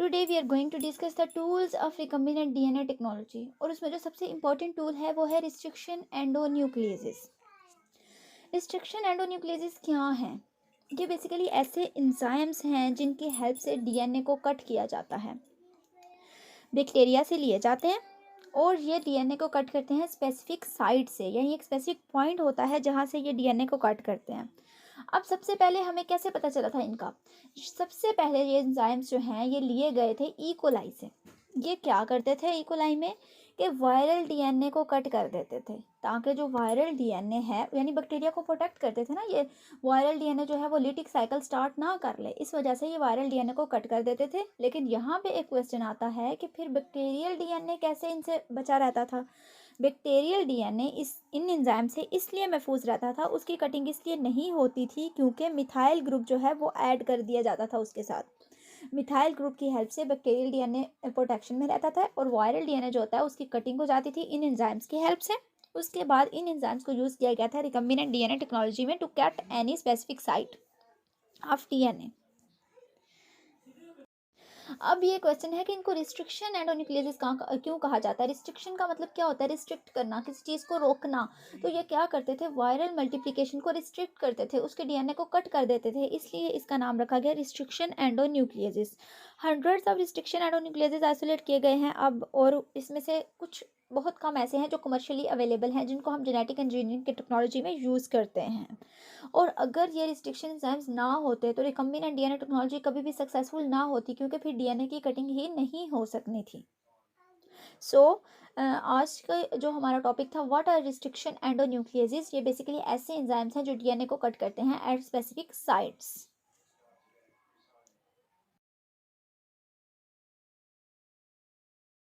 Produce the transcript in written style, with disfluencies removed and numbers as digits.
Today we are going to discuss the tools of recombinant DNA technology, और उसमें जो सबसे इंपॉर्टेंट टूल है वो है रिस्ट्रिक्शन एंडोन्यूक्लियेसिस। रिस्ट्रिक्शन एंडोन्यूक्लियेसिस क्या हैं? ये बेसिकली ऐसे एंजाइम्स हैं जिनकी हेल्प से डीएनए को कट किया जाता है। बैक्टीरिया से लिए जाते हैं और ये डीएनए को कट करते हैं स्पेसिफिक साइट से, यानी एक स्पेसिफिक पॉइंट होता है जहाँ से ये डीएनए को कट करते हैं। अब सबसे पहले हमें कैसे पता चला था इनका? सबसे पहले ये एंजाइम्स जो हैं ये लिए गए थे ई. कोलाई से। ये क्या करते थे ई. कोलाई में कि वायरल डीएनए को कट कर देते थे, ताकि जो वायरल डीएनए है, यानी बैक्टीरिया को प्रोटेक्ट करते थे ना, ये वायरल डीएनए जो है वो लिटिक साइकिल स्टार्ट ना कर ले, इस वजह से ये वायरल डीएनए को कट कर देते थे। लेकिन यहाँ पे एक क्वेश्चन आता है कि फिर बैक्टीरियल डीएनए कैसे इनसे बचा रहता था? बैक्टीरियल डीएनए इन एंजाइम से इसलिए महफूज रहता था, उसकी कटिंग इसलिए नहीं होती थी क्योंकि मिथाइल ग्रुप जो है वो ऐड कर दिया जाता था उसके साथ। मिथाइल ग्रुप की हेल्प से बैक्टीरियल डीएनए प्रोटेक्शन में रहता था और वायरल डीएनए जो होता है उसकी कटिंग हो जाती थी इन एंजाइम्स की हेल्प से। उसके बाद इन एंजाइम्स को यूज़ किया गया था रिकम्बिनेंट डीएनए टेक्नोलॉजी में to cut any specific site of DNA. अब ये क्वेश्चन है कि इनको रिस्ट्रिक्शन एंडोन्यूक्लियोसिस क्यों कहा जाता है? रिस्ट्रिक्शन का मतलब क्या होता है? रिस्ट्रिक्ट करना, किसी चीज़ को रोकना। तो ये क्या करते थे? वायरल मल्टीप्लिकेशन को रिस्ट्रिक्ट करते थे, उसके डीएनए को कट कर देते थे, इसलिए इसका नाम रखा गया restriction endonucleases. Hundreds of restriction endonucleases isolate किए गए हैं अब, और इसमें से कुछ बहुत कम ऐसे हैं जो कमर्शियली अवेलेबल हैं, जिनको हम जेनेटिक इंजीनियरिंग की टेक्नोलॉजी में यूज़ करते हैं। और अगर ये रिस्ट्रिक्शन एंजाइम्स ना होते तो रिकम्बिनेंट डीएनए टेक्नोलॉजी कभी भी सक्सेसफुल ना होती, क्योंकि फिर डीएनए की कटिंग ही नहीं हो सकनी थी। सो आज का जो हमारा टॉपिक था, व्हाट आर रिस्ट्रिक्शन एंडोन्यूक्लियोसिस, ये बेसिकली ऐसे एंजाइम्स हैं जो डीएनए को कट करते हैं एट स्पेसिफिक साइट्स।